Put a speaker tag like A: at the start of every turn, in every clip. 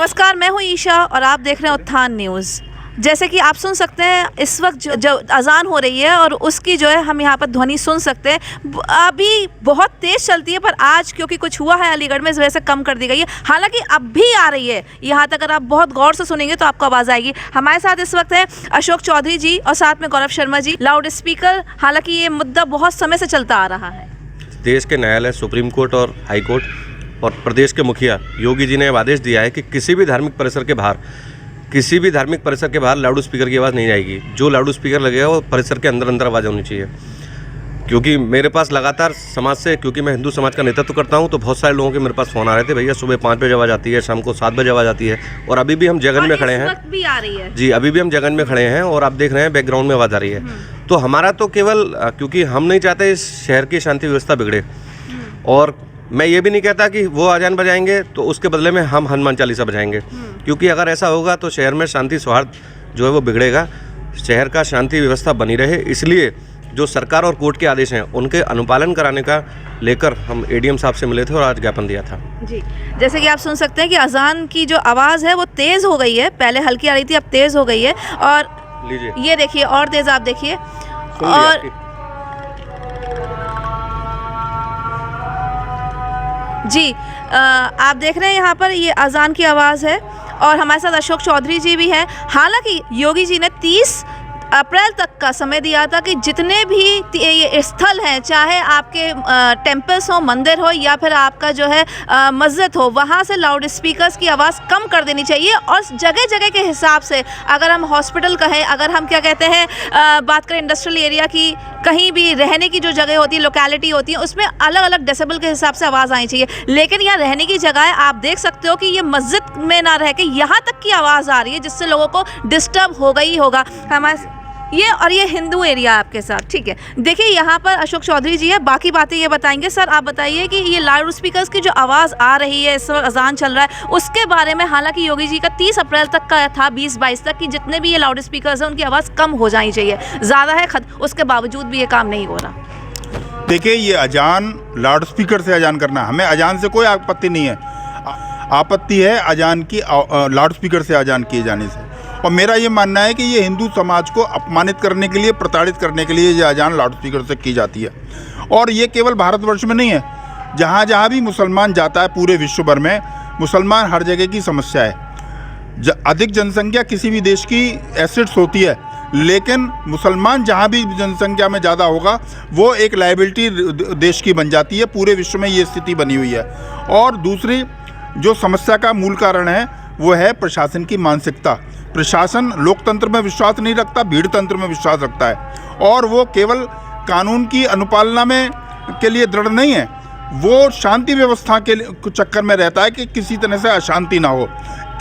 A: नमस्कार, मैं हूं ईशा और आप देख रहे हैं उत्थान न्यूज़। जैसे कि आप सुन सकते हैं इस वक्त जो अजान हो रही है और उसकी जो है हम यहाँ पर ध्वनि सुन सकते हैं। अभी बहुत तेज़ चलती है पर आज क्योंकि कुछ हुआ है अलीगढ़ में इस वजह से कम कर दी गई है। हालांकि अब भी आ रही है, यहाँ तक अगर आप बहुत गौर से सुनेंगे तो आपको आवाज़ आएगी। हमारे साथ इस वक्त है अशोक चौधरी जी और साथ में गौरव शर्मा जी। लाउड स्पीकर, हालांकि ये मुद्दा बहुत समय से चलता आ रहा है।
B: देश के न्यायालय, सुप्रीम कोर्ट और हाई कोर्ट और प्रदेश के मुखिया योगी जी ने आदेश दिया है कि किसी भी धार्मिक परिसर के बाहर लाउड स्पीकर की आवाज़ नहीं आएगी। जो लाउड स्पीकर लगेगा वो परिसर के अंदर आवाज़ होनी चाहिए। क्योंकि मेरे पास लगातार समाज से, क्योंकि मैं हिंदू समाज का नेतृत्व करता हूं, तो बहुत सारे लोगों के मेरे पास फ़ोन आ रहे थे, भैया सुबह 5 बजे आवाज़ आती है, शाम को 7 बजे आवाज़ आती है। और अभी भी हम जगन में खड़े हैं,
A: वक्त भी आ रही है
B: जी, अभी भी हम जगन में खड़े हैं और आप देख रहे हैं बैकग्राउंड में आवाज़ आ रही है। तो हमारा तो केवल, क्योंकि हम नहीं चाहते इस शहर की शांति व्यवस्था बिगड़े, और मैं ये भी नहीं कहता कि वो अजान बजाएंगे तो उसके बदले में हम हनुमान चालीसा बजाएंगे, क्योंकि अगर ऐसा होगा तो शहर में शांति सौहार्द जो है वो बिगड़ेगा, शहर का शांति व्यवस्था बनी रहे। इसलिए जो सरकार और कोर्ट के आदेश हैं उनके अनुपालन कराने का लेकर हम एडीएम साहब से मिले थे और आज ज्ञापन दिया था। जी,
A: जैसे कि आप सुन सकते हैं कि अजान की जो आवाज़ है वो तेज़ हो गई है, पहले हल्की आ रही थी, अब तेज़ हो गई है। और
B: लीजिए,
A: ये देखिए और तेज़, आप देखिए। और जी, आप देख रहे हैं यहाँ पर ये अजान की आवाज़ है और हमारे साथ अशोक चौधरी जी भी हैं। हालांकि योगी जी ने 30 अप्रैल तक का समय दिया था कि जितने भी ये स्थल हैं, चाहे आपके टेम्पल्स हो, मंदिर हो या फिर आपका जो है मस्जिद हो, वहाँ से लाउड स्पीकर्स की आवाज़ कम कर देनी चाहिए। और जगह जगह के हिसाब से, अगर हम हॉस्पिटल कहें, अगर हम क्या कहते हैं बात करें इंडस्ट्रियल एरिया की, कहीं भी रहने की जो जगह होती है, लोकेलिटी होती है, उसमें अलग अलग डेसिबल के हिसाब से आवाज़ आनी चाहिए। लेकिन यहाँ रहने की जगह आप देख सकते हो कि ये मस्जिद में ना रह के यहाँ तक की आवाज़ आ रही है, जिससे लोगों को डिस्टर्ब होगा ही होगा। हमारे ये हिंदू एरिया आपके साथ, ठीक है। देखिए यहाँ पर अशोक चौधरी जी है, बाकी बातें ये बताएंगे। सर आप बताइए कि ये लाउड स्पीकर्स की जो आवाज़ आ रही है, इस वक्त अजान चल रहा है, उसके बारे में। हालांकि योगी जी का 30 अप्रैल तक का था, 20-22 तक, कि जितने भी ये लाउड स्पीकर्स हैं उनकी आवाज़ कम हो जानी चाहिए। ज़्यादा है उसके बावजूद भी ये काम नहीं हो रहा।
C: देखिए, ये अजान लाउड स्पीकर से अजान करना, हमें अजान से कोई आपत्ति नहीं है। आपत्ति है अजान की लाउड स्पीकर से अजान किए जाने से। और मेरा ये मानना है कि ये हिंदू समाज को अपमानित करने के लिए, प्रताड़ित करने के लिए ये अजान लाउड स्पीकर से की जाती है। और ये केवल भारतवर्ष में नहीं है, जहाँ जहाँ भी मुसलमान जाता है पूरे विश्व भर में, मुसलमान हर जगह की समस्या है। अधिक जनसंख्या किसी भी देश की एसेट्स होती है, लेकिन मुसलमान जहाँ भी जनसंख्या में ज़्यादा होगा वो एक लायबिलिटी देश की बन जाती है। पूरे विश्व में ये स्थिति बनी हुई है। और दूसरी जो समस्या का मूल कारण है वो है प्रशासन की मानसिकता। प्रशासन लोकतंत्र में विश्वास नहीं रखता, भीड़ तंत्र में विश्वास रखता है, और वो केवल कानून की अनुपालना में के लिए दृढ़ नहीं है, वो शांति व्यवस्था के चक्कर में रहता है कि किसी तरह से अशांति ना हो।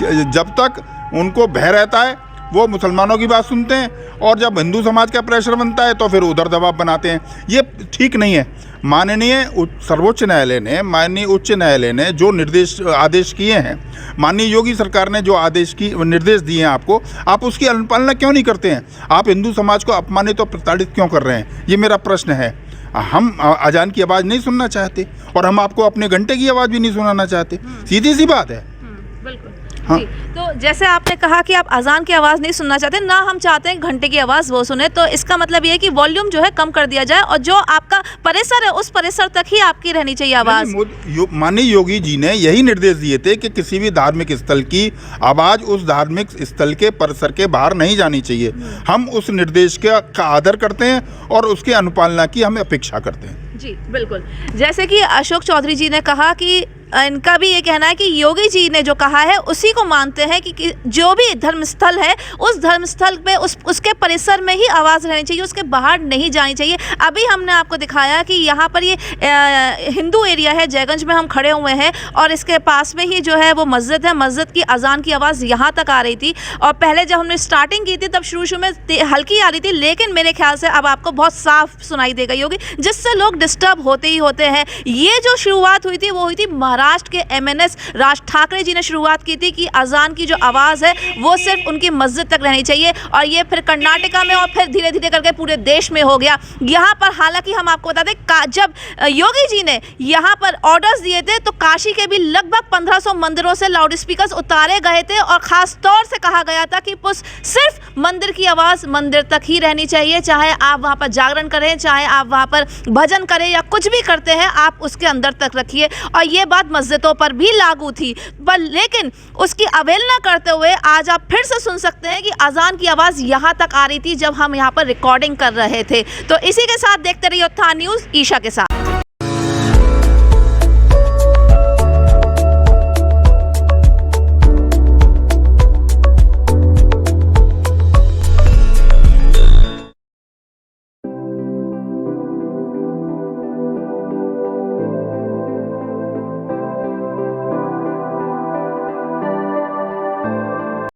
C: जब तक उनको भय रहता है वो मुसलमानों की बात सुनते हैं, और जब हिंदू समाज का प्रेशर बनता है तो फिर उधर दबाव बनाते हैं। ये ठीक नहीं है। माननीय सर्वोच्च न्यायालय ने, माननीय उच्च न्यायालय ने जो आदेश किए हैं, माननीय योगी सरकार ने जो निर्देश दिए हैं आपको, आप उसकी अनुपालना क्यों नहीं करते हैं? आप हिंदू समाज को अपमानित और प्रताड़ित क्यों कर रहे हैं? ये मेरा प्रश्न है। हम अजान की आवाज़ नहीं सुनना चाहते और हम आपको अपने घंटे की आवाज़ भी नहीं सुनाना चाहते, सीधी सी बात है।
A: बिल्कुल।
C: हाँ।
A: जी, तो जैसे आपने कहा कि आप अजान की आवाज़ नहीं सुनना चाहते, ना हम चाहते हैं घंटे की आवाज़ वो सुने, तो इसका मतलब ये है कि वॉल्यूम जो है कम कर दिया जाए और जो आपका परिसर है उस परिसर तक ही आपकी रहनी चाहिए आवाज़।
C: माननीय योगी जी ने यही निर्देश दिए थे कि किसी भी धार्मिक स्थल की आवाज़ उस धार्मिक स्थल के परिसर के बाहर नहीं जानी चाहिए। हम उस निर्देश का आदर करते हैं और उसकी अनुपालना की हम अपेक्षा करते हैं।
A: जी बिल्कुल। जैसे कि अशोक चौधरी जी ने कहा कि इनका भी ये कहना है कि योगी जी ने जो कहा है उसी को मानते हैं कि जो भी धर्मस्थल है उस धर्मस्थल पे उसके परिसर में ही आवाज़ रहनी चाहिए, उसके बाहर नहीं जानी चाहिए। अभी हमने आपको दिखाया कि यहाँ पर ये हिंदू एरिया है, जयगंज में हम खड़े हुए हैं और इसके पास में ही जो है वो मस्जिद है। मस्जिद की अजान की आवाज़ यहाँ तक आ रही थी और पहले जब हमने स्टार्टिंग की थी तब शुरू में हल्की आ रही थी, लेकिन मेरे ख्याल से अब आपको बहुत साफ सुनाई दे गई होगी, जिससे लोग डिस्टर्ब होते ही होते हैं। ये जो शुरुआत हुई थी वो हुई थी महाराष्ट्र महाराष्ट्र के MNS राज ठाकरे जी ने शुरुआत की थी कि अजान की जो आवाज़ है वो सिर्फ उनकी मस्जिद तक रहनी चाहिए, और ये फिर कर्नाटका में और फिर धीरे धीरे करके पूरे देश में हो गया। यहाँ पर हालांकि हम आपको बता दें, जब योगी जी ने यहाँ पर ऑर्डर्स दिए थे तो काशी के भी लगभग 1500 मंदिरों से लाउड स्पीकर्स उतारे गए थे, और ख़ास तौर से कहा गया था कि सिर्फ मंदिर की आवाज़ मंदिर तक ही रहनी चाहिए। चाहे आप वहाँ पर जागरण करें, चाहे आप वहाँ पर भजन करें या कुछ भी करते हैं, आप उसके अंदर तक रखिए। और ये बात मस्जिदों पर भी लागू थी, पर लेकिन उसकी अवहेलना करते हुए आज आप फिर से सुन सकते हैं कि अजान की आवाज़ यहाँ तक आ रही थी जब हम यहाँ पर रिकॉर्डिंग कर रहे थे। तो इसी के साथ देखते रहिए उत्थान न्यूज़ ईशा के साथ।